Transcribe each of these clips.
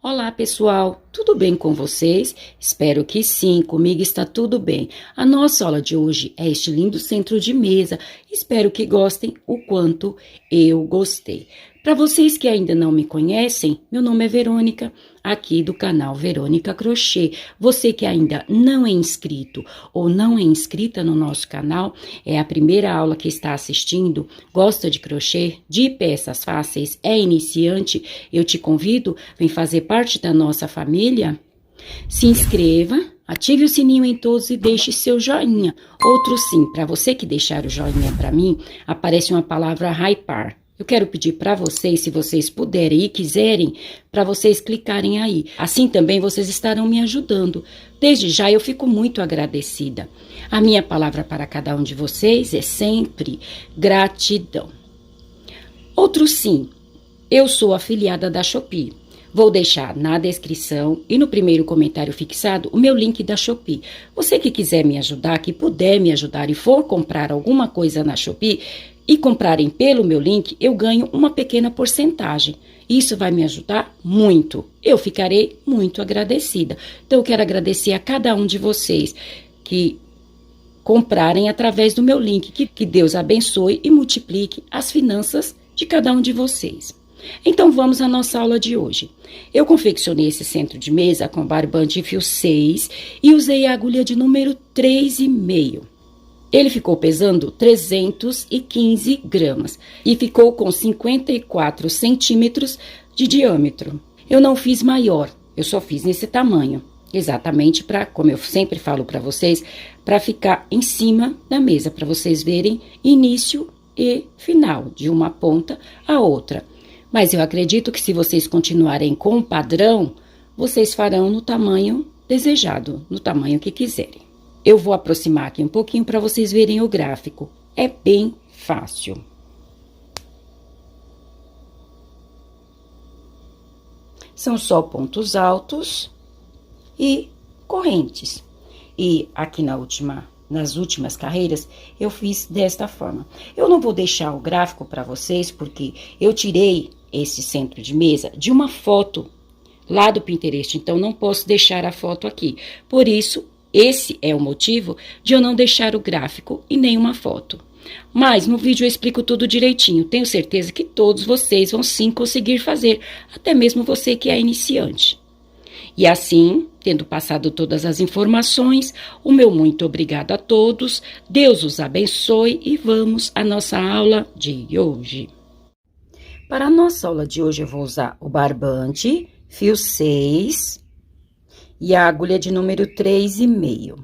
Olá, pessoal, tudo bem com vocês? Espero que sim, comigo está tudo bem. A nossa aula de hoje é este lindo centro de mesa. Espero que gostem o quanto eu gostei. Para vocês que ainda não me conhecem, meu nome é Verônica, aqui do canal Verônica Crochê. Você que ainda não é inscrito ou não é inscrita no nosso canal, é a primeira aula que está assistindo, gosta de crochê, de peças fáceis, é iniciante, eu te convido, vem fazer parte da nossa família. Se inscreva, ative o sininho em todos e deixe seu joinha. Outro sim, para você que deixar o joinha para mim, aparece uma palavra hypar. Eu quero pedir para vocês, se vocês puderem e quiserem, para vocês clicarem aí. Assim também vocês estarão me ajudando. Desde já eu fico muito agradecida. A minha palavra para cada um de vocês é sempre gratidão. Outro sim, eu sou afiliada da Shopee. Vou deixar na descrição e no primeiro comentário fixado o meu link da Shopee. Você que quiser me ajudar, que puder me ajudar e for comprar alguma coisa na Shopee e comprarem pelo meu link, eu ganho uma pequena porcentagem. Isso vai me ajudar muito. Eu ficarei muito agradecida. Então, eu quero agradecer a cada um de vocês que comprarem através do meu link. Que Deus abençoe e multiplique as finanças de cada um de vocês. Então, vamos à nossa aula de hoje. Eu confeccionei esse centro de mesa com barbante fio 6 e usei a agulha de número 3,5. Ele ficou pesando 315 gramas e ficou com 54 centímetros de diâmetro. Eu não fiz maior, eu só fiz nesse tamanho. Exatamente para, como eu sempre falo para vocês, para ficar em cima da mesa, para vocês verem início e final, de uma ponta a outra. Mas eu acredito que se vocês continuarem com o padrão, vocês farão no tamanho desejado, no tamanho que quiserem. Eu vou aproximar aqui um pouquinho para vocês verem o gráfico. É bem fácil. São só pontos altos e correntes. E aqui nas últimas carreiras, eu fiz desta forma. Eu não vou deixar o gráfico para vocês, porque eu tirei esse centro de mesa de uma foto lá do Pinterest, então não posso deixar a foto aqui. Por isso, esse é o motivo de eu não deixar o gráfico e nenhuma foto. Mas no vídeo eu explico tudo direitinho. Tenho certeza que todos vocês vão sim conseguir fazer, até mesmo você que é iniciante. E assim, tendo passado todas as informações, o meu muito obrigado a todos, Deus os abençoe e vamos à nossa aula de hoje. Para a nossa aula de hoje eu vou usar o barbante, fio 6 e a agulha de número 3,5.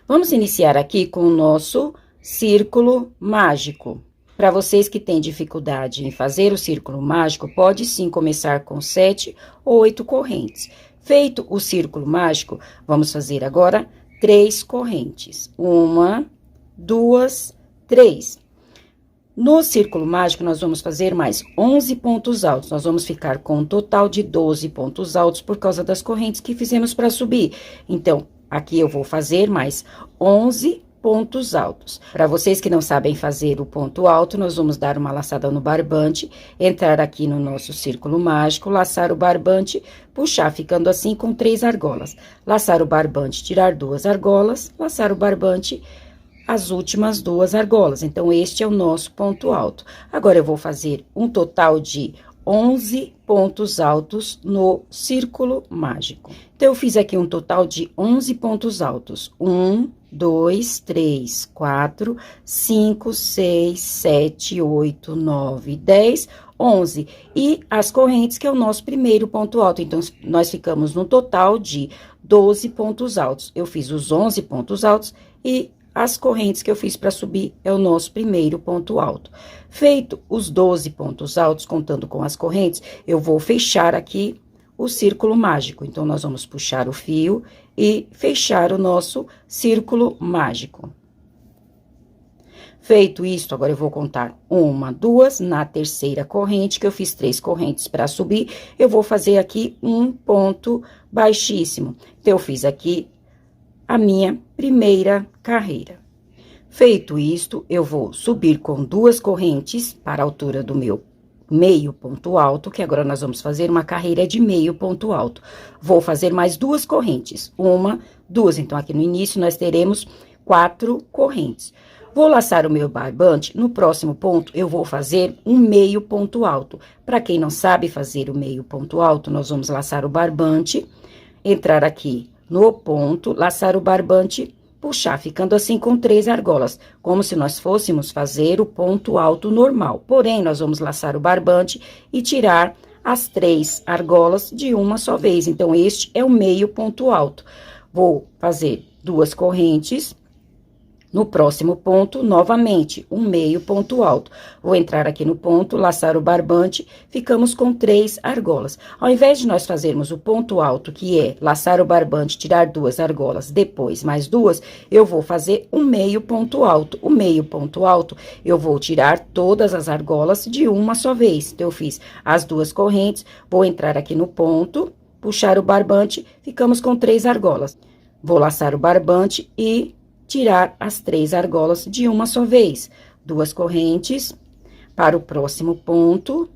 Vamos iniciar aqui com o nosso círculo mágico. Para vocês que têm dificuldade em fazer o círculo mágico, pode sim começar com 7 ou 8 correntes. Feito o círculo mágico, vamos fazer agora 3 correntes. 1, 2, 3. No círculo mágico, nós vamos fazer mais 11 pontos altos. Nós vamos ficar com um total de 12 pontos altos por causa das correntes que fizemos para subir. Então, aqui eu vou fazer mais 11 pontos altos. Para vocês que não sabem fazer o ponto alto, nós vamos dar uma laçada no barbante, entrar aqui no nosso círculo mágico, laçar o barbante, puxar, ficando assim com 3 argolas. Laçar o barbante, tirar 2 argolas, laçar o barbante, as últimas 2 argolas. Então, este é o nosso ponto alto. Agora, eu vou fazer um total de 11 pontos altos no círculo mágico. Então, eu fiz aqui um total de 11 pontos altos. 1, 2, 3, 4, 5, 6, 7, 8, 9, 10, 11. E as correntes, que é o nosso primeiro ponto alto. Então, nós ficamos no total de 12 pontos altos. Eu fiz os 11 pontos altos e as correntes que eu fiz para subir é o nosso primeiro ponto alto. Feito os 12 pontos altos, contando com as correntes, eu vou fechar aqui o círculo mágico. Então, nós vamos puxar o fio e fechar o nosso círculo mágico. Feito isso, agora eu vou contar 1, 2, na terceira corrente, que eu fiz 3 correntes para subir, eu vou fazer aqui um ponto baixíssimo. Então, eu fiz aqui a minha primeira carreira. Feito isto, eu vou subir com 2 correntes para a altura do meu meio ponto alto, que agora nós vamos fazer uma carreira de meio ponto alto. Vou fazer mais 2 correntes, 1, 2, então aqui no início nós teremos 4 correntes. Vou laçar o meu barbante, no próximo ponto eu vou fazer um meio ponto alto. Para quem não sabe fazer o meio ponto alto, nós vamos laçar o barbante, entrar aqui no ponto, laçar o barbante, puxar, ficando assim com 3 argolas, como se nós fôssemos fazer o ponto alto normal. Porém, nós vamos laçar o barbante e tirar as 3 argolas de uma só vez. Então, este é o meio ponto alto. Vou fazer 2 correntes. No próximo ponto, novamente, um meio ponto alto. Vou entrar aqui no ponto, laçar o barbante, ficamos com 3 argolas. Ao invés de nós fazermos o ponto alto, que é laçar o barbante, tirar 2 argolas, depois mais 2, eu vou fazer um meio ponto alto. O meio ponto alto, eu vou tirar todas as argolas de uma só vez. Então, eu fiz as 2 correntes, vou entrar aqui no ponto, puxar o barbante, ficamos com 3 argolas. Vou laçar o barbante e tirar as 3 argolas de uma só vez. 2 correntes, para o próximo ponto,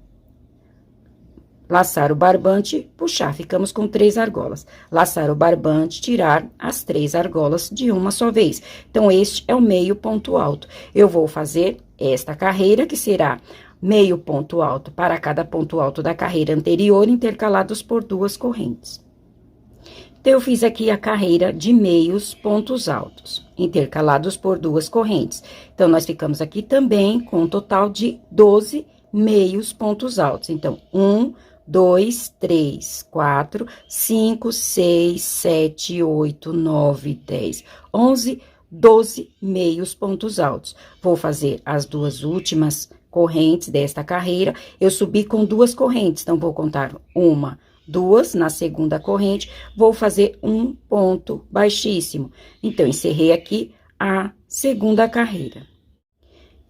laçar o barbante, puxar, ficamos com 3 argolas. Laçar o barbante, tirar as 3 argolas de uma só vez. Então, este é o meio ponto alto. Eu vou fazer esta carreira, que será meio ponto alto para cada ponto alto da carreira anterior, intercalados por 2 correntes. Então, eu fiz aqui a carreira de meios pontos altos, intercalados por 2 correntes. Então, nós ficamos aqui também com um total de 12 meios pontos altos. Então, 1, 2, 3, 4, 5, 6, 7, 8, 9, 10, 11, 12 meios pontos altos. Vou fazer as 2 últimas correntes desta carreira. Eu subi com 2 correntes, então, vou contar 1, 2, na segunda corrente, vou fazer um ponto baixíssimo. Então, encerrei aqui a segunda carreira.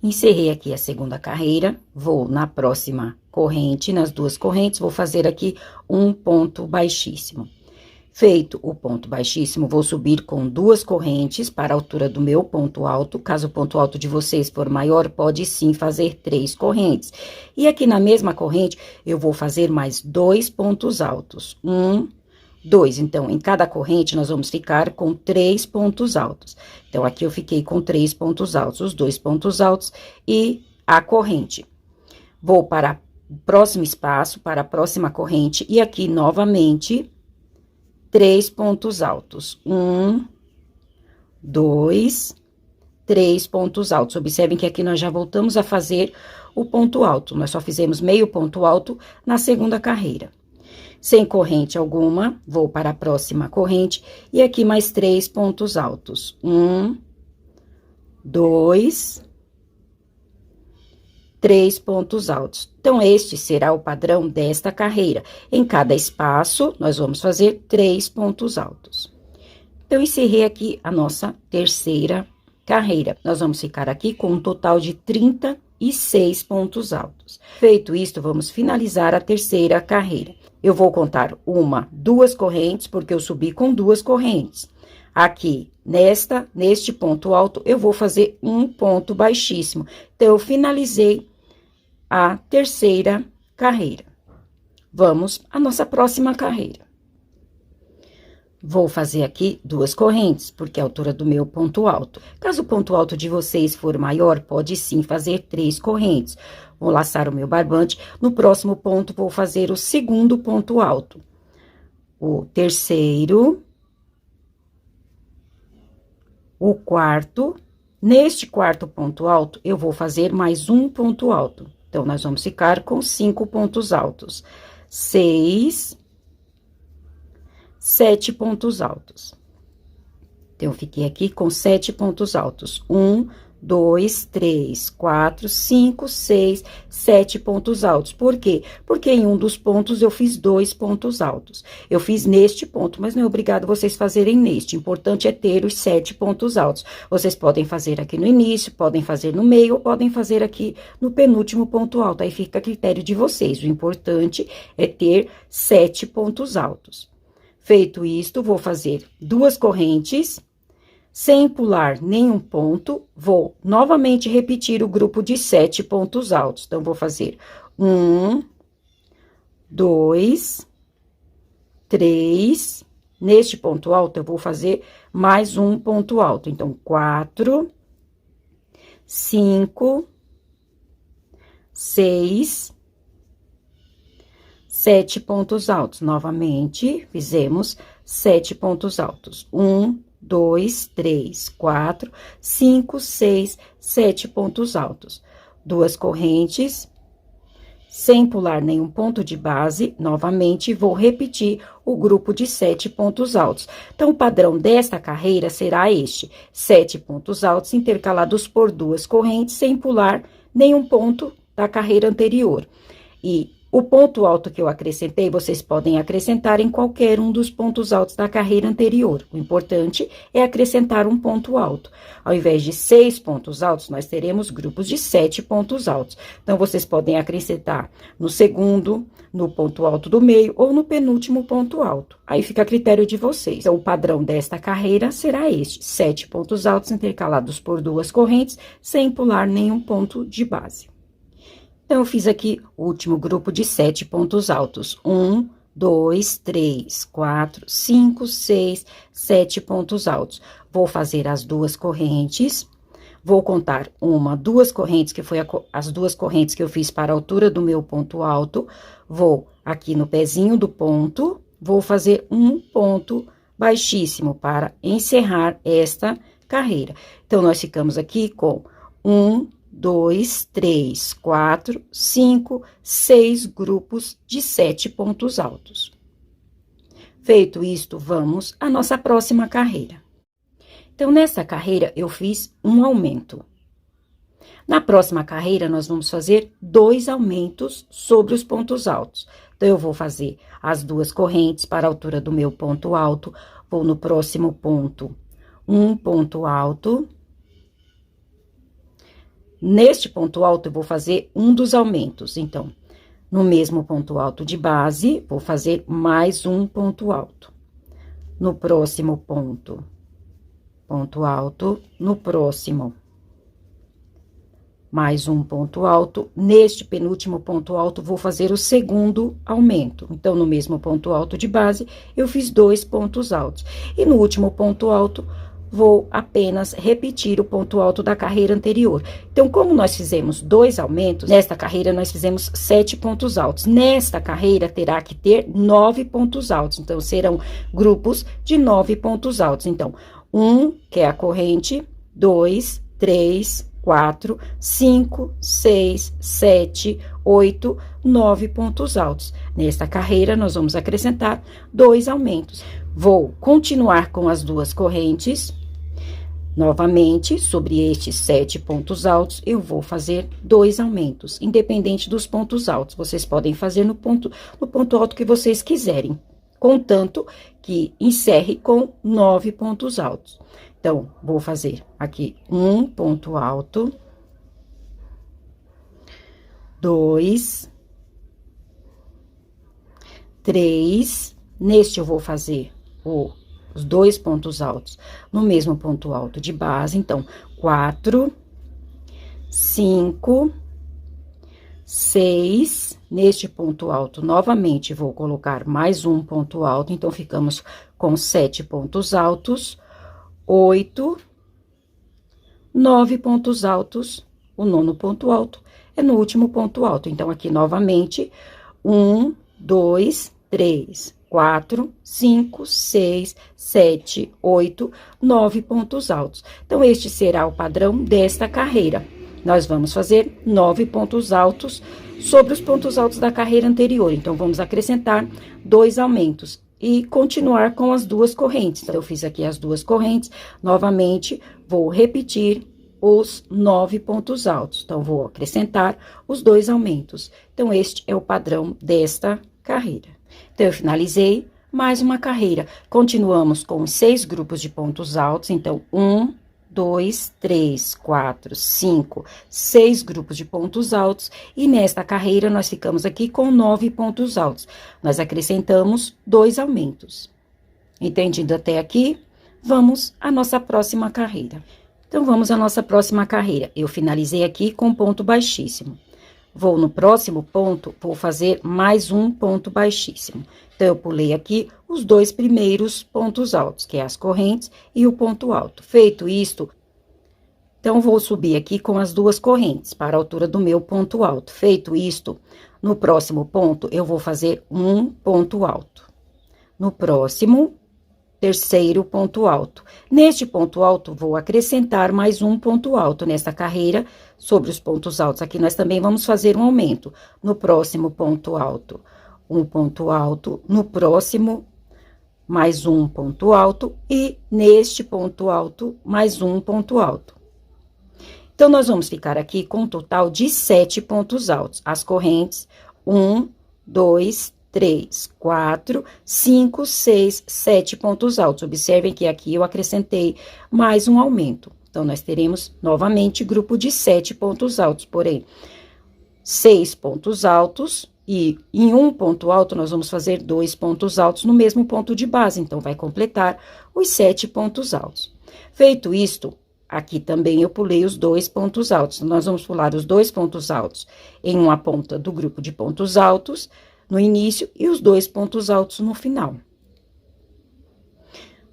Encerrei aqui a segunda carreira, vou na próxima corrente, nas 2 correntes, vou fazer aqui um ponto baixíssimo. Feito o ponto baixíssimo, vou subir com 2 correntes para a altura do meu ponto alto. Caso o ponto alto de vocês for maior, pode sim fazer 3 correntes. E aqui na mesma corrente, eu vou fazer mais 2 pontos altos. 1, 2. Então, em cada corrente, nós vamos ficar com 3 pontos altos. Então, aqui eu fiquei com 3 pontos altos, os 2 pontos altos e a corrente. Vou para o próximo espaço, para a próxima corrente, e aqui, novamente, 3 pontos altos. 1, 2, 3 pontos altos. Observem que aqui nós já voltamos a fazer o ponto alto. Nós só fizemos meio ponto alto na segunda carreira. Sem corrente alguma, vou para a próxima corrente. E aqui mais 3 pontos altos. 1, 2, 3 pontos altos. Então, este será o padrão desta carreira. Em cada espaço, nós vamos fazer 3 pontos altos. Então, encerrei aqui a nossa terceira carreira. Nós vamos ficar aqui com um total de 36 pontos altos. Feito isto, vamos finalizar a terceira carreira. Eu vou contar 1, 2 correntes, porque eu subi com 2 correntes. Aqui, neste ponto alto, eu vou fazer um ponto baixíssimo. Então, eu finalizei a terceira carreira. Vamos à nossa próxima carreira. Vou fazer aqui 2 correntes, porque é a altura do meu ponto alto. Caso o ponto alto de vocês for maior, pode sim fazer 3 correntes. Vou laçar o meu barbante. No próximo ponto, vou fazer o segundo ponto alto. O terceiro. O quarto. Neste quarto ponto alto, eu vou fazer mais um ponto alto. Então, nós vamos ficar com 5 pontos altos. 6, 7 pontos altos. Então, eu fiquei aqui com 7 pontos altos. 1, 2, 3, 4, 5, 6, 7 pontos altos. Por quê? Porque em um dos pontos eu fiz 2 pontos altos. Eu fiz neste ponto, mas não é obrigado vocês fazerem neste. O importante é ter os 7 pontos altos. Vocês podem fazer aqui no início, podem fazer no meio, ou podem fazer aqui no penúltimo ponto alto. Aí fica a critério de vocês. O importante é ter 7 pontos altos. Feito isto, vou fazer 2 correntes. Sem pular nenhum ponto, vou novamente repetir o grupo de 7 pontos altos. Então, vou fazer 1, 2, 3. Neste ponto alto, eu vou fazer mais um ponto alto. Então, 4, 5, 6, 7 pontos altos. Novamente, fizemos 7 pontos altos. 1, 2, 3, 4, 5, 6, 7 pontos altos. 2 correntes, sem pular nenhum ponto de base. Novamente, vou repetir o grupo de 7 pontos altos. Então, o padrão desta carreira será este: 7 pontos altos intercalados por 2 correntes, sem pular nenhum ponto da carreira anterior. E o ponto alto que eu acrescentei, vocês podem acrescentar em qualquer um dos pontos altos da carreira anterior. O importante é acrescentar um ponto alto. Ao invés de 6 pontos altos, nós teremos grupos de 7 pontos altos. Então, vocês podem acrescentar no segundo, no ponto alto do meio ou no penúltimo ponto alto. Aí fica a critério de vocês. Então, o padrão desta carreira será este: 7 pontos altos intercalados por 2 correntes, sem pular nenhum ponto de base. Então, eu fiz aqui o último grupo de 7 pontos altos. 1, 2, 3, 4, 5, 6, 7 pontos altos. Vou fazer as 2 correntes. Vou contar 1, 2 correntes, que foi as 2 correntes que eu fiz para a altura do meu ponto alto. Vou aqui no pezinho do ponto, vou fazer um ponto baixíssimo para encerrar esta carreira. Então, nós ficamos aqui com 1, 2, 3, 4, 5, 6 grupos de 7 pontos altos. Feito isto, vamos à nossa próxima carreira. Então, nessa carreira, eu fiz um aumento. Na próxima carreira, nós vamos fazer 2 aumentos sobre os pontos altos. Então, eu vou fazer as 2 correntes para a altura do meu ponto alto, vou no próximo ponto, um ponto alto. Neste ponto alto, eu vou fazer um dos aumentos. Então, no mesmo ponto alto de base, vou fazer mais um ponto alto. No próximo ponto alto. No próximo, mais um ponto alto. Neste penúltimo ponto alto, vou fazer o segundo aumento. Então, no mesmo ponto alto de base, eu fiz 2 pontos altos. E no último ponto alto, vou apenas repetir o ponto alto da carreira anterior. Então, como nós fizemos 2 aumentos, nesta carreira nós fizemos 7 pontos altos. Nesta carreira terá que ter 9 pontos altos. Então, serão grupos de 9 pontos altos. Então, 1, que é a corrente, 2, 3, 4, 5, 6, 7, 8, 9 pontos altos. Nesta carreira, nós vamos acrescentar 2 aumentos. Vou continuar com as 2 correntes. Novamente, sobre estes 7 pontos altos, eu vou fazer 2 aumentos, independente dos pontos altos. Vocês podem fazer no ponto alto que vocês quiserem, contanto que encerre com 9 pontos altos. Então, vou fazer aqui um ponto alto, 2, 3, neste eu vou fazer os 2 pontos altos no mesmo ponto alto de base. Então, 4, 5, 6, neste ponto alto, novamente, vou colocar mais um ponto alto. Então, ficamos com 7 pontos altos, 8, 9 pontos altos. O 9º ponto alto é no último ponto alto. Então, aqui, novamente, 1, 2, 3, 4, 5, 6, 7, 8, 9 pontos altos. Então, este será o padrão desta carreira. Nós vamos fazer 9 pontos altos sobre os pontos altos da carreira anterior. Então, vamos acrescentar 2 aumentos e continuar com as 2 correntes. Então, eu fiz aqui as 2 correntes. Novamente, vou repetir os 9 pontos altos. Então, vou acrescentar os 2 aumentos. Então, este é o padrão desta carreira. Então, eu finalizei mais uma carreira. Continuamos com 6 grupos de pontos altos. Então, 1, 2, 3, 4, 5, 6 grupos de pontos altos. E nesta carreira, nós ficamos aqui com 9 pontos altos. Nós acrescentamos 2 aumentos. Entendido até aqui? Vamos à nossa próxima carreira. Então, vamos à nossa próxima carreira. Eu finalizei aqui com ponto baixíssimo. vou no próximo ponto, vou fazer mais um ponto baixíssimo. Então, eu pulei aqui os 2 primeiros pontos altos, que é as correntes e o ponto alto. Feito isto, então, vou subir aqui com as 2 correntes para a altura do meu ponto alto. Feito isto, no próximo ponto, eu vou fazer um ponto alto. No próximo, terceiro ponto alto. Neste ponto alto, vou acrescentar mais um ponto alto nessa carreira sobre os pontos altos. Aqui nós também vamos fazer um aumento. No próximo ponto alto, um ponto alto. No próximo, mais um ponto alto. E neste ponto alto, mais um ponto alto. Então, nós vamos ficar aqui com um total de 7 pontos altos. As correntes, 1, 2, 3, 4, 5, 6, 7 pontos altos. Observem que aqui eu acrescentei mais um aumento. Então, nós teremos novamente grupo de 7 pontos altos, porém, 6 pontos altos e em um ponto alto nós vamos fazer 2 pontos altos no mesmo ponto de base. Então, vai completar os 7 pontos altos. Feito isto, aqui também eu pulei os 2 pontos altos. Nós vamos pular os 2 pontos altos em uma ponta do grupo de pontos altos no início e os 2 pontos altos no final.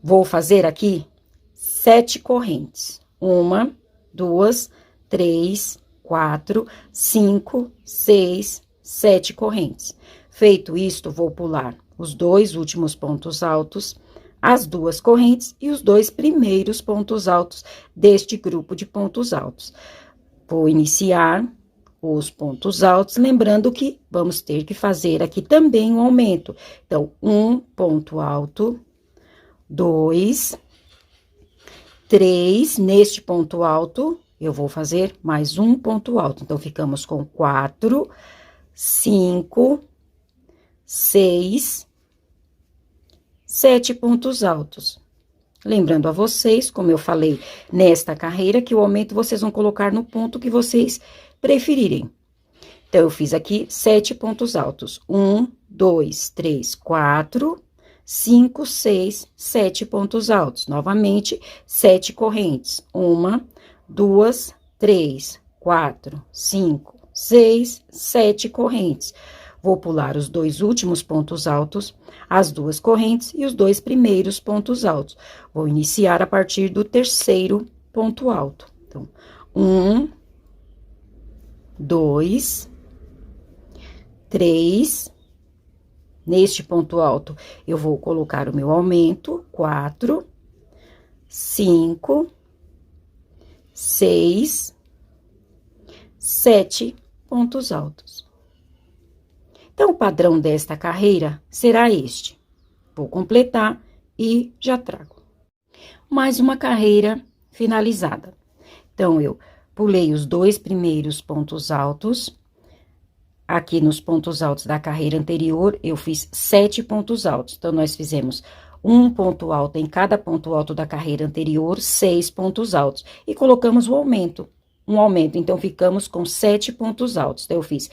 Vou fazer aqui 7 correntes. 1, 2, 3, 4, 5, 6, 7 correntes. Feito isto, vou pular os 2 últimos pontos altos, as 2 correntes e os 2 primeiros pontos altos deste grupo de pontos altos. Vou iniciar os pontos altos, lembrando que vamos ter que fazer aqui também um aumento. Então, um ponto alto, 2, 3, neste ponto alto, eu vou fazer mais um ponto alto. Então, ficamos com 4, 5, 6, 7 pontos altos. Lembrando a vocês, como eu falei nesta carreira, que o aumento vocês vão colocar no ponto que vocês preferirem. Então, eu fiz aqui 7 pontos altos. 1, 2, 3, 4, 5, 6, 7 pontos altos. Novamente, 7 correntes. 1, 2, 3, 4, 5, 6, 7 correntes. Vou pular os 2 últimos pontos altos, as 2 correntes e os 2 primeiros pontos altos. Vou iniciar a partir do terceiro ponto alto. Então, 1, 2, 3, neste ponto alto, eu vou colocar o meu aumento, 4, 5, 6, 7 pontos altos. Então, o padrão desta carreira será este. Vou completar e já trago. Mais uma carreira finalizada. Então, eu pulei os 2 primeiros pontos altos. Aqui nos pontos altos da carreira anterior, eu fiz 7 pontos altos. Então, nós fizemos um ponto alto em cada ponto alto da carreira anterior, 6 pontos altos. E colocamos o aumento, um aumento. Então, ficamos com 7 pontos altos. Então, eu fiz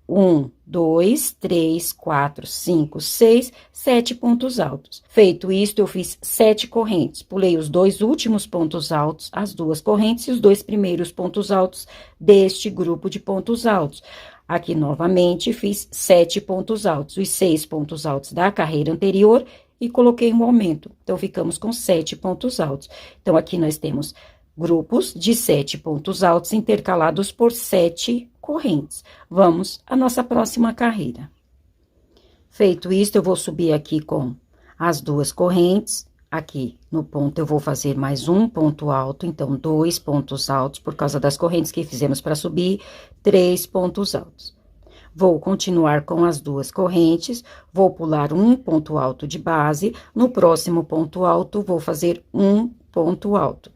1, 2, 3, 4, 5, 6, 7 pontos altos. Feito isto, eu fiz 7 correntes. Pulei os 2 últimos pontos altos, as 2 correntes e os 2 primeiros pontos altos deste grupo de pontos altos. Aqui, novamente, fiz 7 pontos altos, os 6 pontos altos da carreira anterior e coloquei um aumento. Então, ficamos com 7 pontos altos. Então, aqui nós temos grupos de 7 pontos altos intercalados por 7 correntes. Vamos à nossa próxima carreira. Feito isto, eu vou subir aqui com as 2 correntes. Aqui no ponto eu vou fazer mais um ponto alto, então 2 pontos altos, por causa das correntes que fizemos para subir, 3 pontos altos. Vou continuar com as 2 correntes, vou pular um ponto alto de base, no próximo ponto alto, vou fazer um ponto alto.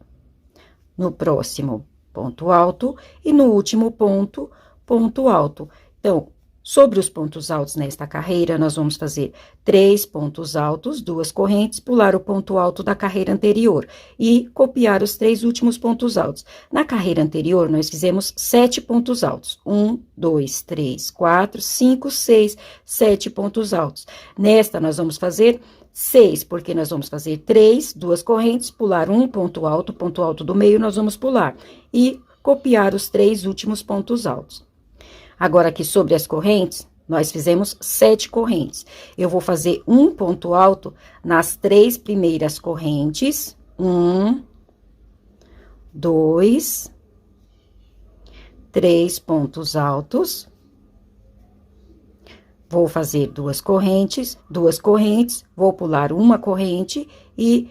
No próximo, ponto alto, e no último ponto, ponto alto. Então, sobre os pontos altos nesta carreira, nós vamos fazer 3 pontos altos, 2 correntes, pular o ponto alto da carreira anterior e copiar os 3 últimos pontos altos. Na carreira anterior, nós fizemos 7 pontos altos. 1, 2, 3, 4, 5, 6, 7 pontos altos. Nesta, nós vamos fazer 6, porque nós vamos fazer 3, 2 correntes, pular um ponto alto do meio nós vamos pular. E copiar os 3 últimos pontos altos. Agora, aqui sobre as correntes, nós fizemos 7 correntes. Eu vou fazer um ponto alto nas 3 primeiras correntes. 1, 2, 3 pontos altos. Vou fazer 2 correntes, vou pular uma corrente e,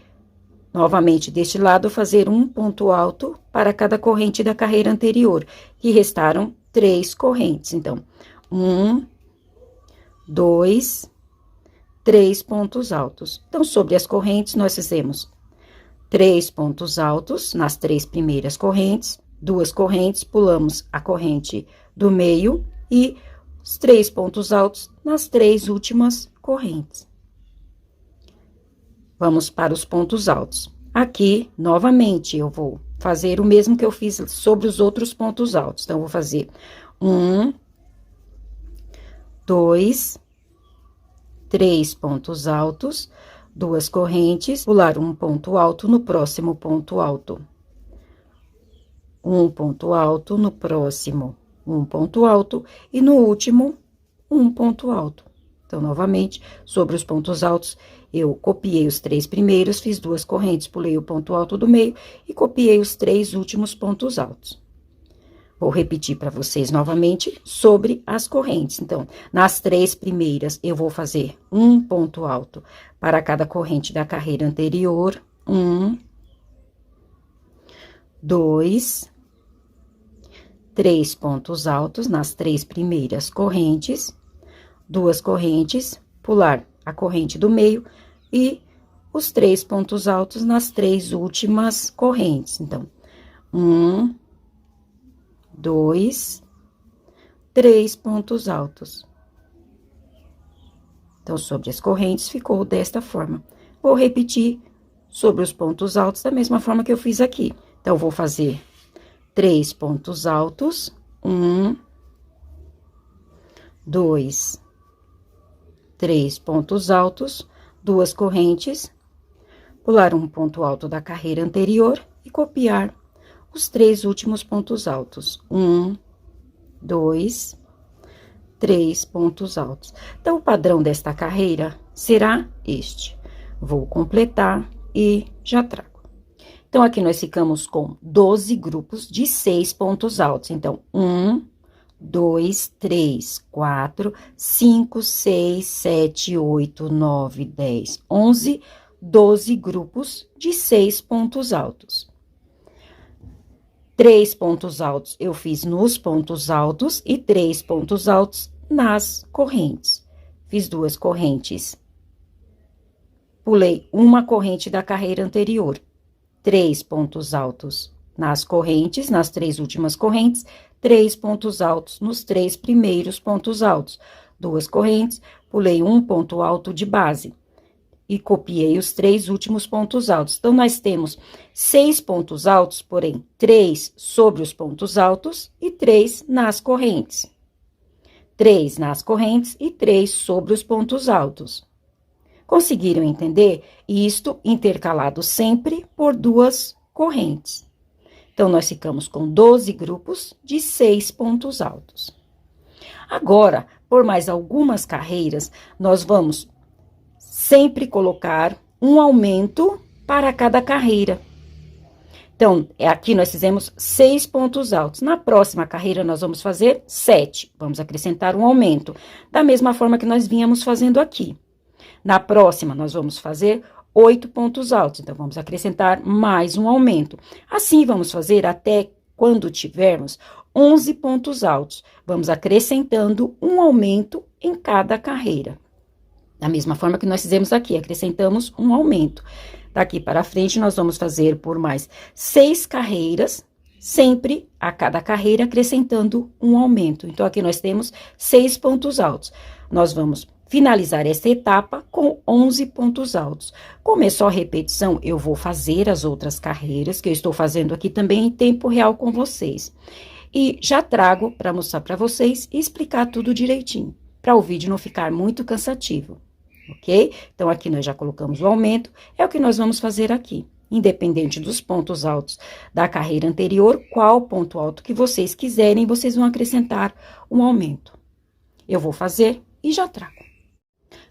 novamente, deste lado, fazer um ponto alto para cada corrente da carreira anterior, que restaram 3 correntes. Então, 1, 2, 3 pontos altos. Então, sobre as correntes, nós fizemos 3 pontos altos nas 3 primeiras correntes, 2 correntes, pulamos a corrente do meio e os 3 pontos altos nas 3 últimas correntes. Vamos para os pontos altos. Aqui, novamente, eu vou fazer o mesmo que eu fiz sobre os outros pontos altos. Então, eu vou fazer 1, 2, 3 pontos altos, 2 correntes, pular um ponto alto no próximo ponto alto. Um ponto alto no próximo, um ponto alto, e no último, um ponto alto. Então, novamente, sobre os pontos altos, eu copiei os 3 primeiros, fiz 2 correntes, pulei o ponto alto do meio e copiei os 3 últimos pontos altos. Vou repetir para vocês novamente sobre as correntes. Então, nas 3 primeiras, eu vou fazer um ponto alto para cada corrente da carreira anterior. 1, 2, 3 pontos altos nas 3 primeiras correntes, 2 correntes, pular a corrente do meio e os 3 pontos altos nas 3 últimas correntes. Então, 1, 2, 3 pontos altos. Então, sobre as correntes, ficou desta forma. Vou repetir sobre os pontos altos da mesma forma que eu fiz aqui. Então, vou fazer 3 pontos altos, 1, 2, 3 pontos altos, 2 correntes, pular um ponto alto da carreira anterior e copiar os 3 últimos pontos altos. 1, 2, 3 pontos altos. Então, o padrão desta carreira será este. Vou completar e já trago. Então, aqui nós ficamos com 12 grupos de 6 pontos altos. Então, 1, 2, 3, 4, 5, 6, 7, 8, 9, 10, 11, 12 grupos de 6 pontos altos. 3 pontos altos eu fiz nos pontos altos e 3 pontos altos nas correntes. Fiz 2 correntes. Pulei uma corrente da carreira anterior. 3 pontos altos nas correntes, nas 3 últimas correntes, 3 pontos altos nos 3 primeiros pontos altos. 2 correntes, pulei um ponto alto de base e copiei os 3 últimos pontos altos. Então, nós temos 6 pontos altos, porém, 3 sobre os pontos altos e 3 nas correntes. 3 nas correntes e 3 sobre os pontos altos. Conseguiram entender? Isto intercalado sempre por 2 correntes. Então, nós ficamos com 12 grupos de 6 pontos altos. Agora, por mais algumas carreiras, nós vamos sempre colocar um aumento para cada carreira. Então, aqui nós fizemos 6 pontos altos. Na próxima carreira, nós vamos fazer 7. Vamos acrescentar um aumento, da mesma forma que nós vínhamos fazendo aqui. Na próxima, nós vamos fazer 8 pontos altos. Então, vamos acrescentar mais um aumento. Assim, vamos fazer até quando tivermos 11 pontos altos. Vamos acrescentando um aumento em cada carreira. Da mesma forma que nós fizemos aqui, acrescentamos um aumento. Daqui para frente, nós vamos fazer por mais 6 carreiras, sempre a cada carreira acrescentando um aumento. Então, aqui nós temos 6 pontos altos. Nós vamos finalizar essa etapa com 11 pontos altos. Como é só repetição, eu vou fazer as outras carreiras, que eu estou fazendo aqui também em tempo real com vocês. E já trago para mostrar para vocês e explicar tudo direitinho, para o vídeo não ficar muito cansativo. Ok? Então, aqui nós já colocamos o aumento, é o que nós vamos fazer aqui. independente dos pontos altos da carreira anterior, qual ponto alto que vocês quiserem, vocês vão acrescentar um aumento. Eu vou fazer e já trago.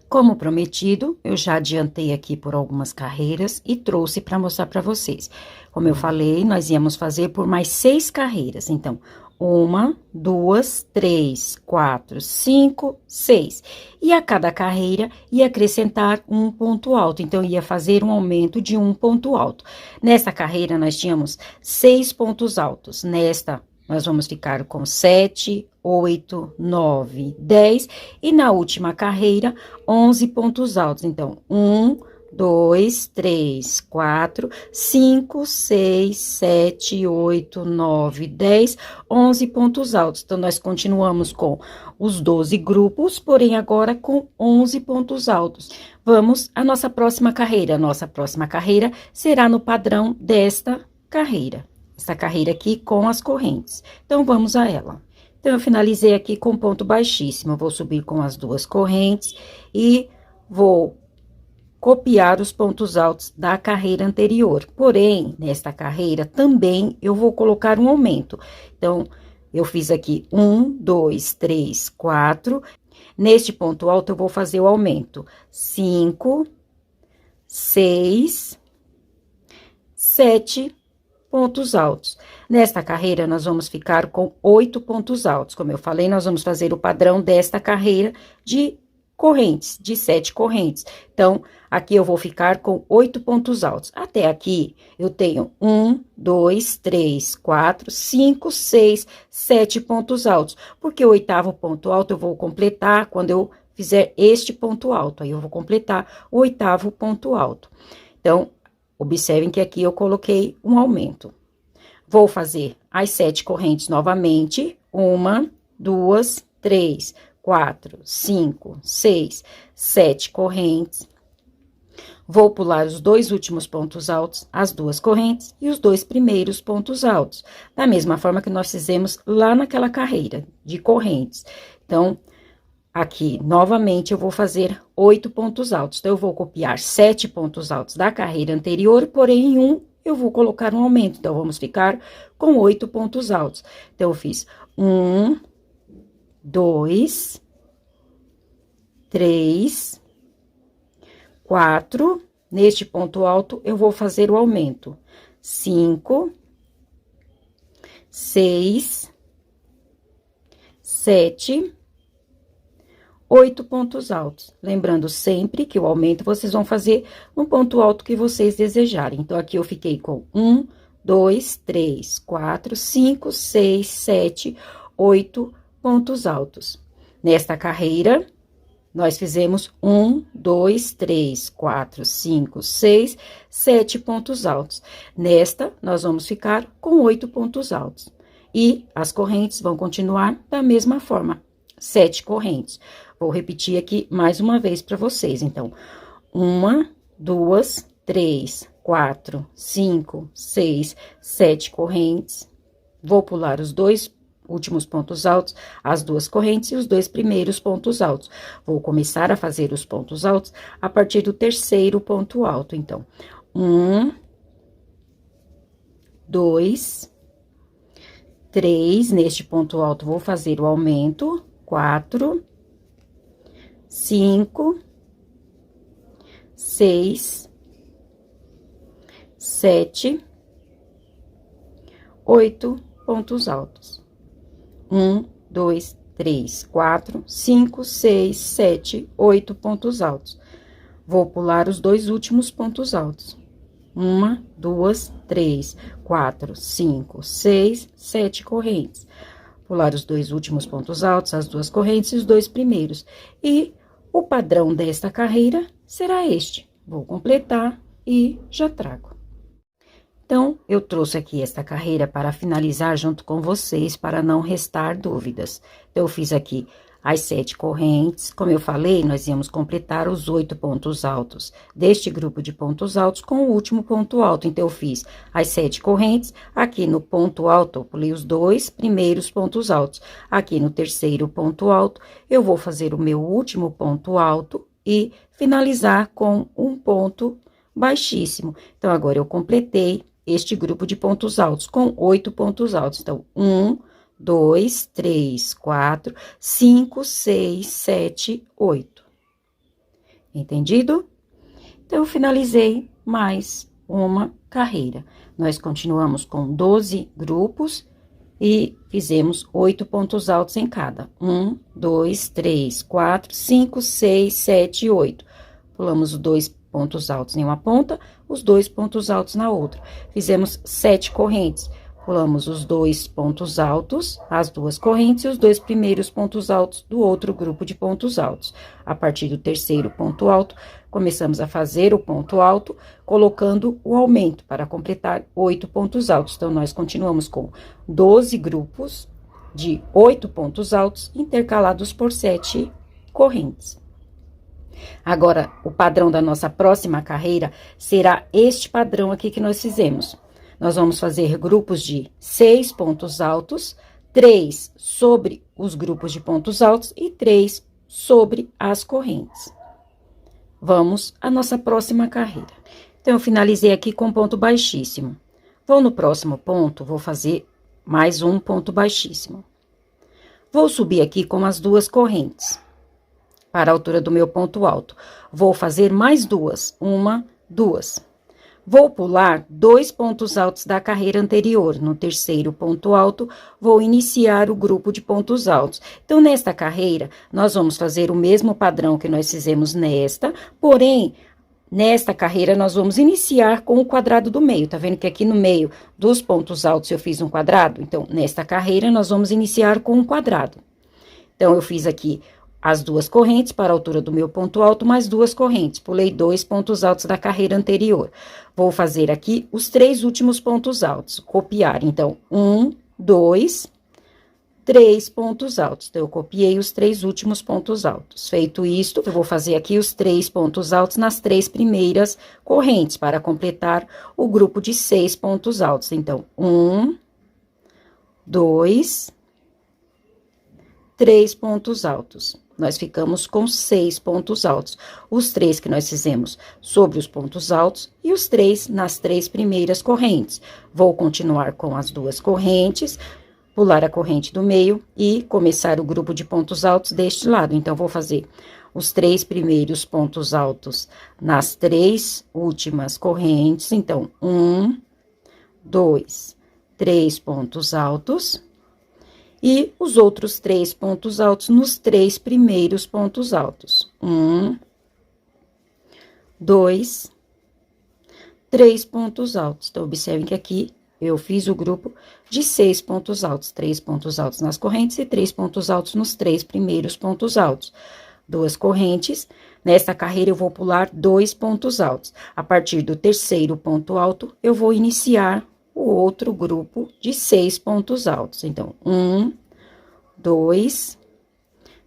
Como prometido, eu já adiantei aqui por algumas carreiras e trouxe para mostrar para vocês. Como eu falei, nós íamos fazer por mais 6 carreiras. Então, 1, 2, 3, 4, 5, 6. E a cada carreira ia acrescentar um ponto alto. Então, ia fazer um aumento de um ponto alto. Nesta carreira, nós tínhamos 6 pontos altos. Nesta, nós vamos ficar com 7, 8, 9, 10. E na última carreira, 11 pontos altos. Então, 1, 2, 3, 4, 5, 6, 7, 8, 9, 10, 11 pontos altos. Então, nós continuamos com os 12 grupos, porém agora com 11 pontos altos. Vamos à nossa próxima carreira. Nossa próxima carreira será no padrão desta carreira. Essa carreira aqui com as correntes. Então, vamos a ela. Então, eu finalizei aqui com ponto baixíssimo. Eu vou subir com as 2 correntes e vou copiar os pontos altos da carreira anterior. Porém, nesta carreira também eu vou colocar um aumento. Então, eu fiz aqui 1, 2, 3, 4. Neste ponto alto, eu vou fazer o aumento. 5, 6, 7 pontos altos. Nesta carreira, nós vamos ficar com 8 pontos altos. Como eu falei, nós vamos fazer o padrão desta carreira de correntes, de 7 correntes. Então, aqui eu vou ficar com 8 pontos altos. Até aqui, eu tenho 1, 2, 3, 4, 5, 6, 7 pontos altos. Porque o 8º ponto alto eu vou completar quando eu fizer este ponto alto. Aí, eu vou completar o 8º ponto alto. Então, observem que aqui eu coloquei um aumento. Vou fazer as 7 correntes novamente. 1, 2, 3, 4, 5, 6, 7 correntes. Vou pular os 2 últimos pontos altos, as 2 correntes e os 2 primeiros pontos altos. Da mesma forma que nós fizemos lá naquela carreira de correntes. Então, aqui, novamente, eu vou fazer 8 pontos altos. Então, eu vou copiar 7 pontos altos da carreira anterior, porém, em um, eu vou colocar um aumento. Então, vamos ficar com 8 pontos altos. Então, eu fiz 1, 2, 3, 4. Neste ponto alto, eu vou fazer o aumento. 5, 6, 7, 8 pontos altos. Lembrando sempre que o aumento vocês vão fazer no ponto alto que vocês desejarem. Então, aqui eu fiquei com 1, 2, 3, 4, 5, 6, 7, 8 pontos altos. Nesta carreira, nós fizemos 1, 2, 3, 4, 5, 6, 7 pontos altos. Nesta, nós vamos ficar com 8 pontos altos. E as correntes vão continuar da mesma forma, 7 correntes. Vou repetir aqui mais uma vez para vocês. Então, 1, 2, 3, 4, 5, 6, 7 correntes. Vou pular os 2 últimos pontos altos, as 2 correntes e os 2 primeiros pontos altos. Vou começar a fazer os pontos altos a partir do 3º ponto alto. Então, 1, 2, 3. Neste ponto alto, vou fazer o aumento. 4, 5, 6, 7, 8 pontos altos. 1, 2, 3, 4, 5, 6, 7, 8 pontos altos. Vou pular os 2 últimos pontos altos. 1, 2, 3, 4, 5, 6, 7 correntes. Pular os 2 últimos pontos altos, as 2 correntes e os 2 primeiros. E o padrão desta carreira será este. Vou completar e já trago. Então, eu trouxe aqui esta carreira para finalizar junto com vocês, para não restar dúvidas. Então, eu fiz aqui as 7 correntes. Como eu falei, nós íamos completar os 8 pontos altos deste grupo de pontos altos com o último ponto alto. Então, eu fiz as 7 correntes. Aqui no ponto alto, eu pulei os 2 primeiros pontos altos. Aqui no 3º ponto alto, eu vou fazer o meu último ponto alto e finalizar com um ponto baixíssimo. Então, agora eu completei este grupo de pontos altos com 8 pontos altos. Então, 1, 2, 3, 4, 5, 6, 7, 8. Entendido? Então, eu finalizei mais uma carreira. Nós continuamos com 12 grupos e fizemos 8 pontos altos em cada. 1, 2, 3, 4, 5, 6, 7, 8. Pulamos os 2 pontos altos em uma ponta, os 2 pontos altos na outra. Fizemos 7 correntes. Pulamos os 2 pontos altos, as 2 correntes e os 2 primeiros pontos altos do outro grupo de pontos altos. A partir do terceiro ponto alto, começamos a fazer o ponto alto, colocando o aumento para completar 8 pontos altos. Então, nós continuamos com 12 grupos de 8 pontos altos, intercalados por 7 correntes. Agora, o padrão da nossa próxima carreira será este padrão aqui que nós fizemos. Nós vamos fazer grupos de 6 pontos altos, 3 sobre os grupos de pontos altos e 3 sobre as correntes. Vamos à nossa próxima carreira. Então, eu finalizei aqui com ponto baixíssimo. Vou no próximo ponto, vou fazer mais um ponto baixíssimo. Vou subir aqui com as 2 correntes para a altura do meu ponto alto. Vou fazer mais 2, 1, 2. Vou pular 2 pontos altos da carreira anterior. No terceiro ponto alto, vou iniciar o grupo de pontos altos. Então, nesta carreira, nós vamos fazer o mesmo padrão que nós fizemos nesta, porém, nesta carreira, nós vamos iniciar com o quadrado do meio. Tá vendo que aqui no meio dos pontos altos eu fiz um quadrado? Então, nesta carreira, nós vamos iniciar com um quadrado. Então, eu fiz aqui as 2 correntes para a altura do meu ponto alto, mais 2 correntes. Pulei 2 pontos altos da carreira anterior. Vou fazer aqui os 3 últimos pontos altos. Copiar, então, 1, 2, 3 pontos altos. Então, eu copiei os 3 últimos pontos altos. Feito isto, eu vou fazer aqui os 3 pontos altos nas 3 primeiras correntes, para completar o grupo de 6 pontos altos. Então, 1, 2, 3 pontos altos. Nós ficamos com 6 pontos altos. Os 3 que nós fizemos sobre os pontos altos e os 3 nas 3 primeiras correntes. Vou continuar com as 2 correntes, pular a corrente do meio e começar o grupo de pontos altos deste lado. Então, vou fazer os 3 primeiros pontos altos nas 3 últimas correntes. Então, 1, 2, 3 pontos altos. E os outros 3 pontos altos nos 3 primeiros pontos altos. 1, 2, 3 pontos altos. Então, observem que aqui eu fiz o grupo de 6 pontos altos. 3 pontos altos nas correntes e 3 pontos altos nos 3 primeiros pontos altos. 2 correntes. Nesta carreira, eu vou pular 2 pontos altos. A partir do terceiro ponto alto, eu vou iniciar o outro grupo de 6 pontos altos. Então, 1, 2,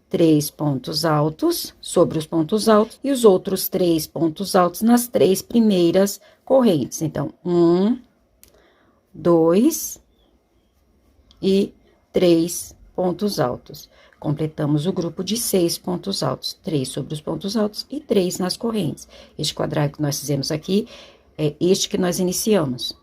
3 pontos altos sobre os pontos altos e os outros 3 pontos altos nas 3 primeiras correntes. Então, 1, 2 e 3 pontos altos. Completamos o grupo de 6 pontos altos, 3 sobre os pontos altos e 3 nas correntes. Este quadrado que nós fizemos aqui é este que nós iniciamos.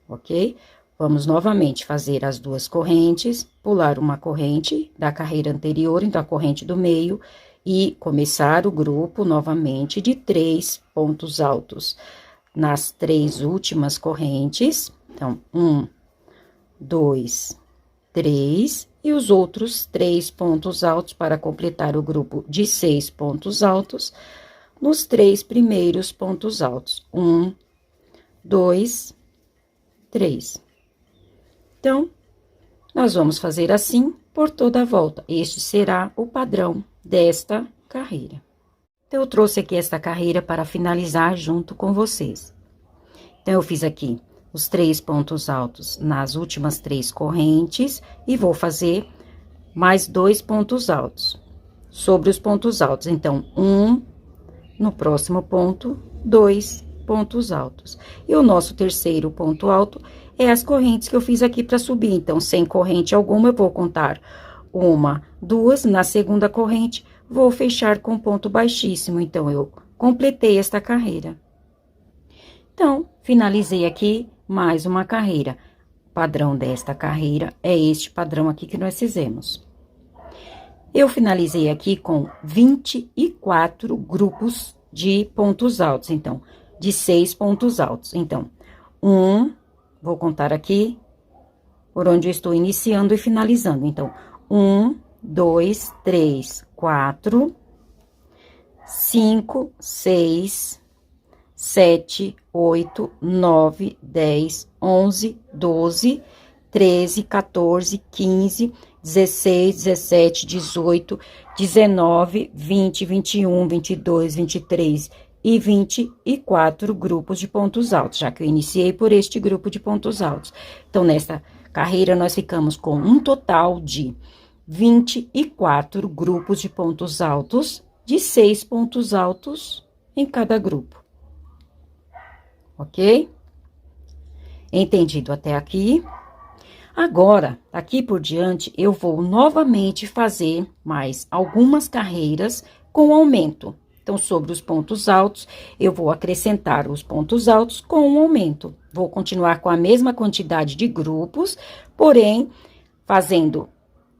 Ok? Vamos novamente fazer as 2 correntes, pular uma corrente da carreira anterior, então a corrente do meio, e começar o grupo novamente de 3 pontos altos nas 3 últimas correntes. Então, 1, 2, 3, e os outros 3 pontos altos para completar o grupo de 6 pontos altos nos 3 primeiros pontos altos. 1, 2, 3. Então, nós vamos fazer assim por toda a volta. Este será o padrão desta carreira. Então, eu trouxe aqui esta carreira para finalizar junto com vocês. Então, eu fiz aqui os 3 pontos altos nas últimas 3 correntes e vou fazer mais 2 pontos altos sobre os pontos altos. Então, 1 no próximo ponto, 2 pontos altos. E o nosso terceiro ponto alto é as correntes que eu fiz aqui para subir. Então, sem corrente alguma, eu vou contar 1, 2, na segunda corrente, vou fechar com ponto baixíssimo. Então, eu completei esta carreira. Então, finalizei aqui mais uma carreira. O padrão desta carreira é este padrão aqui que nós fizemos. Eu finalizei aqui com 24 grupos de pontos altos, então, de 6 pontos altos. Então, vou contar aqui por onde eu estou iniciando e finalizando. Então, 1, 2, 3, 4, 5, 6, 7, 8, 9, 10, 11, 12, 13, 14, 15, 16, 17, 18, 19, 20, 21, 22, 23 e 24 grupos de pontos altos, já que eu iniciei por este grupo de pontos altos. Então, nessa carreira, nós ficamos com um total de 24 grupos de pontos altos, de 6 pontos altos em cada grupo. Ok? Entendido até aqui? Agora, daqui por diante, eu vou novamente fazer mais algumas carreiras com aumento. Então, sobre os pontos altos, eu vou acrescentar os pontos altos com um aumento. Vou continuar com a mesma quantidade de grupos, porém, fazendo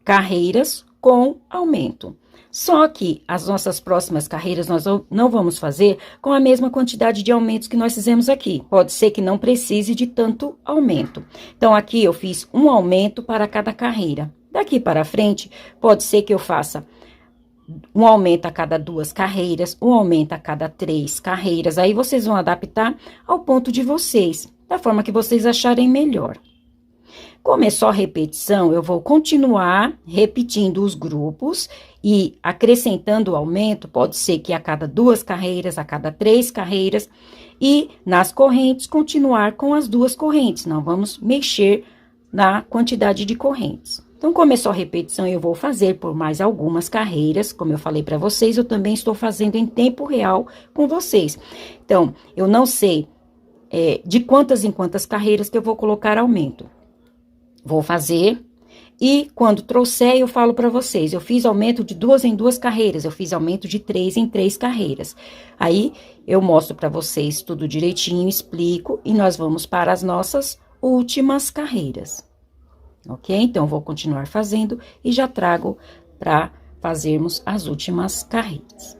carreiras com aumento. Só que as nossas próximas carreiras nós não vamos fazer com a mesma quantidade de aumentos que nós fizemos aqui. Pode ser que não precise de tanto aumento. Então, aqui eu fiz um aumento para cada carreira. Daqui para frente, pode ser que eu faça um aumento a cada 2 carreiras, um aumento a cada 3 carreiras. Aí, vocês vão adaptar ao ponto de vocês, da forma que vocês acharem melhor. Como é só repetição, eu vou continuar repetindo os grupos e acrescentando o aumento, pode ser que a cada 2 carreiras, a cada 3 carreiras, e nas correntes, continuar com as 2 correntes, não vamos mexer na quantidade de correntes. Então, como é só repetição, eu vou fazer por mais algumas carreiras, como eu falei para vocês, eu também estou fazendo em tempo real com vocês. Então, eu não sei de quantas em quantas carreiras que eu vou colocar aumento. Vou fazer e quando trouxer eu falo para vocês, eu fiz aumento de 2 em 2 carreiras, eu fiz aumento de 3 em 3 carreiras. Aí eu mostro para vocês tudo direitinho, explico e nós vamos para as nossas últimas carreiras. Ok? Então, eu vou continuar fazendo e já trago para fazermos as últimas carreiras.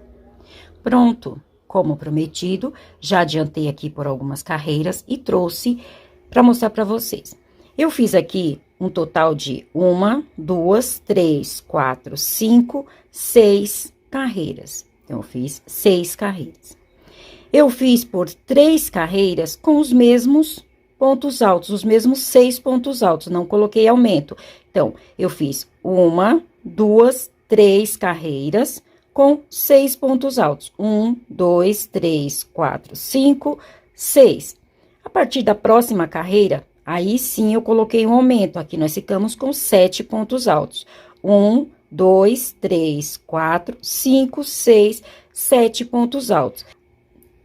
Pronto, como prometido, já adiantei aqui por algumas carreiras e trouxe para mostrar para vocês. Eu fiz aqui um total de 1, 2, 3, 4, 5, 6 carreiras. Então, eu fiz 6 carreiras. Eu fiz por 3 carreiras com os mesmos pontos altos, os mesmos 6 pontos altos, não coloquei aumento. Então, eu fiz 1, 2, 3 carreiras com 6 pontos altos. 1, 2, 3, 4, 5, 6. A partir da próxima carreira, aí sim eu coloquei um aumento. Aqui nós ficamos com 7 pontos altos. 1, 2, 3, 4, 5, 6, 7 pontos altos.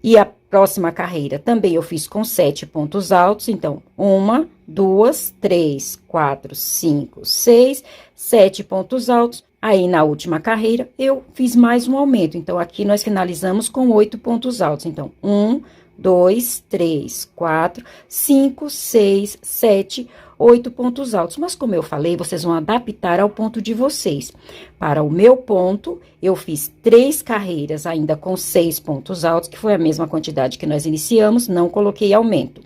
E a próxima carreira também eu fiz com 7 pontos altos. Então, 1, 2, 3, 4, 5, 6, 7 pontos altos. Aí, na última carreira, eu fiz mais um aumento. Então, aqui nós finalizamos com 8 pontos altos. Então, 1, 2, 3, 4, 5, 6, 7, 8 pontos altos. Mas, como eu falei, vocês vão adaptar ao ponto de vocês. Para o meu ponto, eu fiz 3 carreiras ainda com 6 pontos altos, que foi a mesma quantidade que nós iniciamos, não coloquei aumento.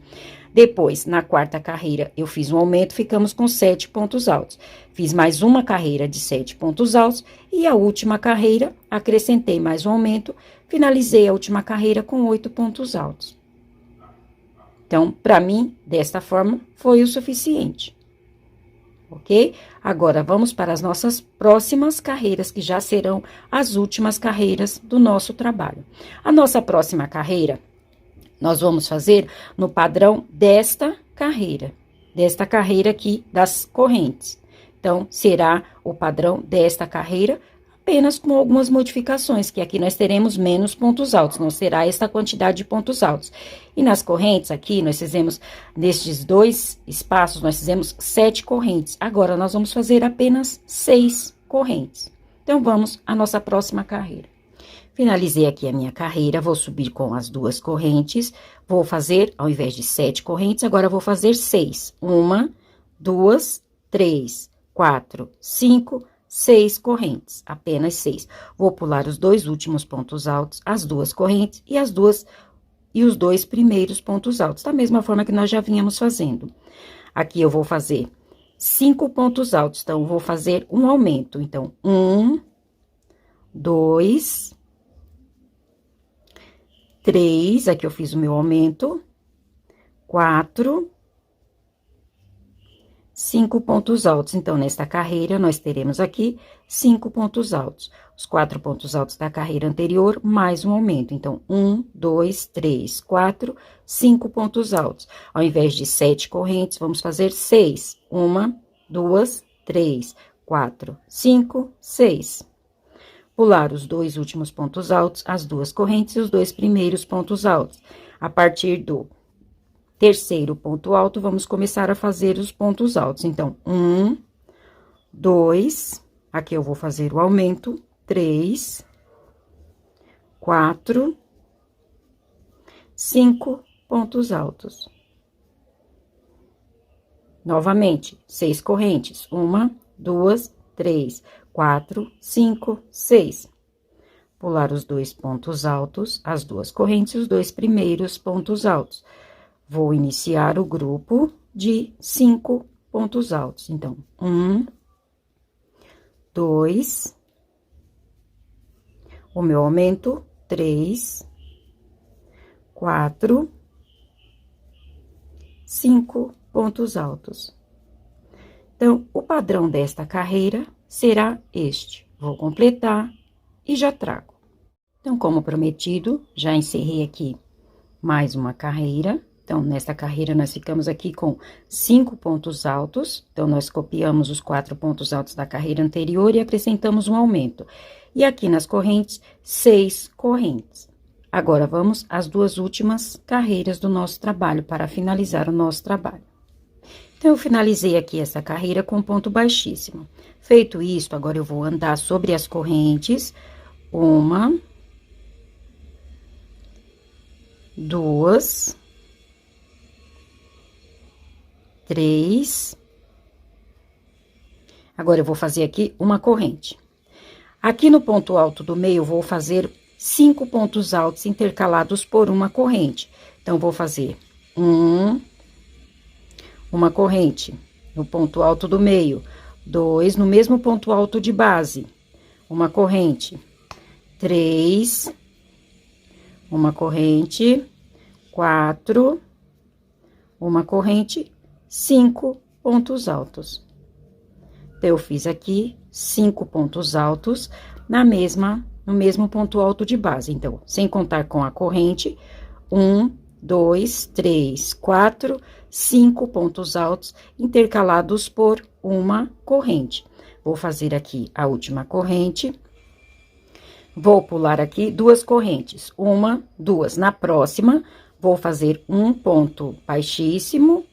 Depois, na quarta carreira, eu fiz um aumento, ficamos com 7 pontos altos. Fiz mais uma carreira de 7 pontos altos e a última carreira, acrescentei mais um aumento, finalizei a última carreira com 8 pontos altos. Então, para mim, desta forma, foi o suficiente. Ok? Agora, vamos para as nossas próximas carreiras, que já serão as últimas carreiras do nosso trabalho. A nossa próxima carreira, nós vamos fazer no padrão desta carreira aqui das correntes. Então, será o padrão desta carreira, apenas com algumas modificações, que aqui nós teremos menos pontos altos, não será esta quantidade de pontos altos. E nas correntes aqui, nós fizemos, nestes 2 espaços, nós fizemos 7 correntes. Agora, nós vamos fazer apenas 6 correntes. Então, vamos à nossa próxima carreira. Finalizei aqui a minha carreira, vou subir com as 2 correntes, vou fazer, ao invés de 7 correntes, agora vou fazer 6. 1, 2, 3, 4, 5, 6 correntes, apenas 6. Vou pular os 2 últimos pontos altos, as 2 correntes e os 2 primeiros pontos altos, da mesma forma que nós já vínhamos fazendo. Aqui eu vou fazer 5 pontos altos, então, eu vou fazer um aumento. Então, 1, 2, 3, aqui eu fiz o meu aumento, 4, 5 pontos altos. Então, nesta carreira, nós teremos aqui 5 pontos altos. Os 4 pontos altos da carreira anterior, mais um aumento. Então, 1, 2, 3, 4, 5 pontos altos. Ao invés de 7 correntes, vamos fazer 6. 1, 2, 3, 4, 5, 6. Pular os 2 últimos pontos altos, as 2 correntes e os 2 primeiros pontos altos. A partir do terceiro ponto alto, vamos começar a fazer os pontos altos. Então, 1, 2, aqui eu vou fazer o aumento, 3, 4, 5 pontos altos. Novamente, 6 correntes, 1, 2, 3, 4, 5, 6. Pular os 2 pontos altos, as 2 correntes e os 2 primeiros pontos altos. Vou iniciar o grupo de 5 pontos altos. Então, 1, 2, o meu aumento, 3, 4, 5 pontos altos. Então, o padrão desta carreira será este. Vou completar e já trago. Então, como prometido, já encerrei aqui mais uma carreira. Então, nesta carreira, nós ficamos aqui com 5 pontos altos. Então, nós copiamos os 4 pontos altos da carreira anterior e acrescentamos um aumento. E aqui nas correntes, 6 correntes. Agora, vamos às 2 últimas carreiras do nosso trabalho, para finalizar o nosso trabalho. Então, eu finalizei aqui essa carreira com ponto baixíssimo. Feito isto, agora eu vou andar sobre as correntes. 1, 2, 3. Agora, eu vou fazer aqui uma corrente. Aqui no ponto alto do meio, eu vou fazer 5 pontos altos intercalados por uma corrente. Então, vou fazer uma corrente no ponto alto do meio, 2 no mesmo ponto alto de base, uma corrente, 3, uma corrente, 4, uma corrente, 5 pontos altos. Então, eu fiz aqui 5 pontos altos no mesmo ponto alto de base. Então, sem contar com a corrente, 1, 2, 3, 4, 5 pontos altos intercalados por uma corrente. Vou fazer aqui a última corrente. Vou pular aqui 2 correntes, 1, 2. Na próxima, vou fazer um ponto baixíssimo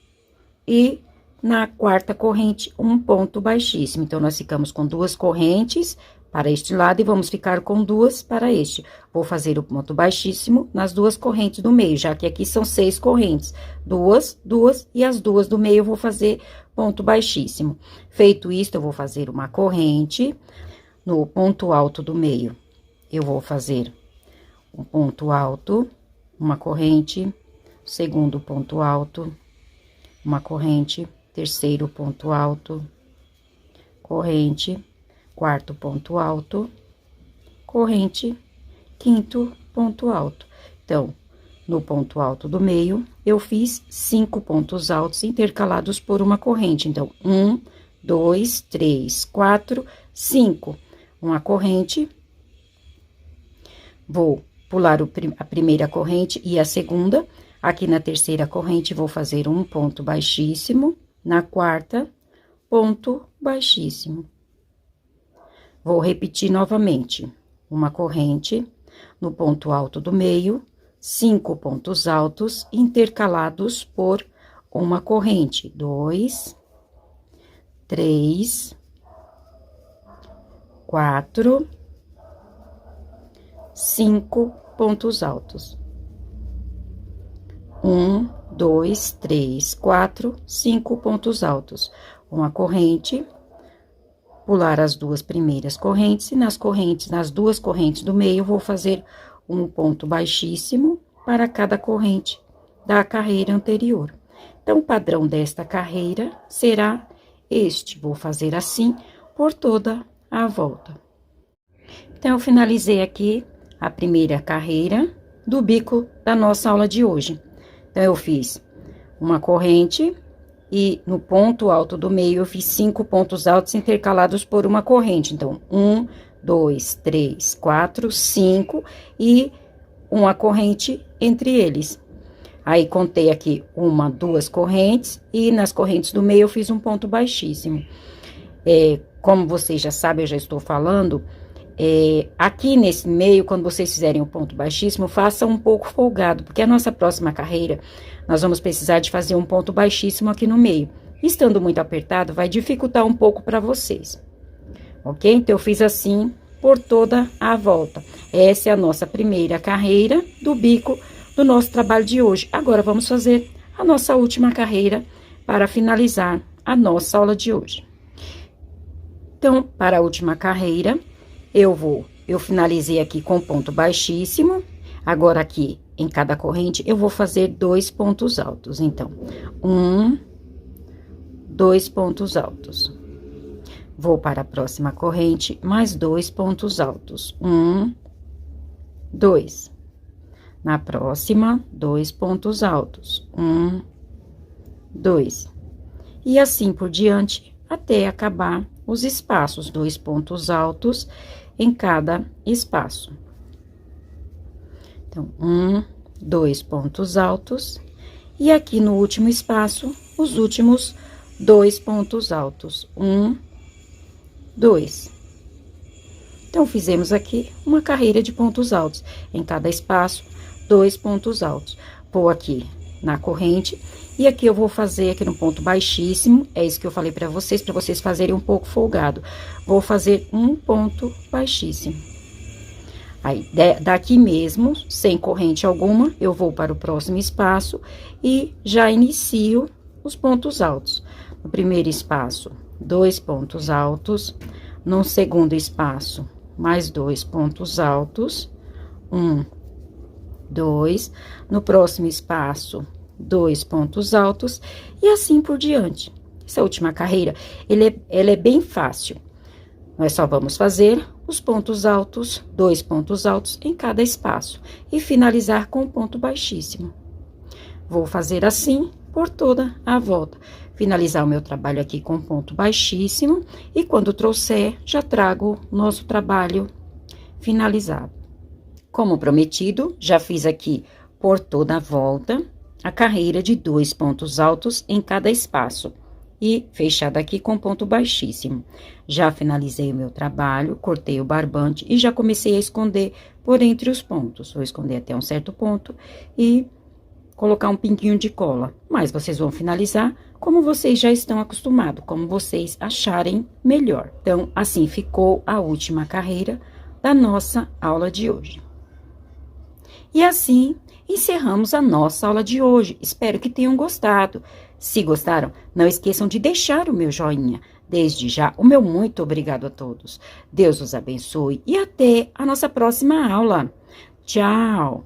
e na quarta corrente, um ponto baixíssimo. Então, nós ficamos com 2 correntes para este lado e vamos ficar com 2 para este. Vou fazer o ponto baixíssimo nas 2 correntes do meio, já que aqui são 6 correntes. 2, 2 e as 2 do meio eu vou fazer ponto baixíssimo. Feito isto, eu vou fazer uma corrente no ponto alto do meio. Eu vou fazer um ponto alto, uma corrente, segundo ponto alto, uma corrente, terceiro ponto alto, corrente, quarto ponto alto, corrente, quinto ponto alto. Então, no ponto alto do meio, eu fiz 5 pontos altos intercalados por uma corrente. Então, 1, 2, 3, 4, 5. Uma corrente. Vou pular a primeira corrente e a segunda. Aqui na terceira corrente, vou fazer um ponto baixíssimo. Na quarta, ponto baixíssimo. Vou repetir novamente. Uma corrente no ponto alto do meio, 5 pontos altos intercalados por uma corrente. 2, 3, 4, 5 pontos altos. 1, 2, 3, 4, 5 pontos altos. Uma corrente, pular as duas primeiras correntes, e nas duas correntes do meio, vou fazer um ponto baixíssimo para cada corrente da carreira anterior. Então, o padrão desta carreira será este. Vou fazer assim por toda a volta. Então, eu finalizei aqui a primeira carreira do bico da nossa aula de hoje. Então, eu fiz uma corrente e no ponto alto do meio eu fiz 5 pontos altos intercalados por uma corrente. Então, 1, 2, 3, 4, 5 e uma corrente entre eles. Aí, contei aqui 1, 2 correntes e nas correntes do meio eu fiz um ponto baixíssimo. Como vocês já sabem, eu já estou falando, aqui nesse meio, quando vocês fizerem o ponto baixíssimo, façam um pouco folgado, porque a nossa próxima carreira, nós vamos precisar de fazer um ponto baixíssimo aqui no meio. Estando muito apertado, vai dificultar um pouco para vocês, ok? Então, eu fiz assim por toda a volta. Essa é a nossa primeira carreira do bico do nosso trabalho de hoje. Agora, vamos fazer a nossa última carreira para finalizar a nossa aula de hoje. Então, para a última carreira, eu finalizei aqui com ponto baixíssimo. Agora, aqui, em cada corrente, eu vou fazer 2 pontos altos. Então, 1, 2 pontos altos. Vou para a próxima corrente, mais 2 pontos altos. 1, 2. Na próxima, 2 pontos altos. 1, 2. E assim por diante, até acabar os espaços, 2 pontos altos em cada espaço. Então, 1, 2 pontos altos. E aqui no último espaço, os últimos 2 pontos altos. 1, 2. Então, fizemos aqui uma carreira de pontos altos. Em cada espaço, 2 pontos altos. Vou aqui na corrente, e aqui eu vou fazer aqui no ponto baixíssimo, é isso que eu falei para vocês fazerem um pouco folgado. Vou fazer um ponto baixíssimo. Aí, daqui mesmo, sem corrente alguma, eu vou para o próximo espaço e já inicio os pontos altos. No primeiro espaço, 2 pontos altos. No segundo espaço, mais 2 pontos altos. 1, 2. No próximo espaço, 2 pontos altos. E assim por diante. Essa última carreira, ela é bem fácil. Nós só vamos fazer os pontos altos, 2 pontos altos em cada espaço. E finalizar com ponto baixíssimo. Vou fazer assim por toda a volta. Finalizar o meu trabalho aqui com ponto baixíssimo. E quando trouxer, já trago o nosso trabalho finalizado. Como prometido, já fiz aqui por toda a volta a carreira de 2 pontos altos em cada espaço. E fechada aqui com ponto baixíssimo. Já finalizei o meu trabalho, cortei o barbante e já comecei a esconder por entre os pontos. Vou esconder até um certo ponto e colocar um pinguinho de cola. Mas vocês vão finalizar como vocês já estão acostumados, como vocês acharem melhor. Então, assim ficou a última carreira da nossa aula de hoje. E assim, encerramos a nossa aula de hoje. Espero que tenham gostado. Se gostaram, não esqueçam de deixar o meu joinha. Desde já, o meu muito obrigado a todos. Deus os abençoe e até a nossa próxima aula. Tchau!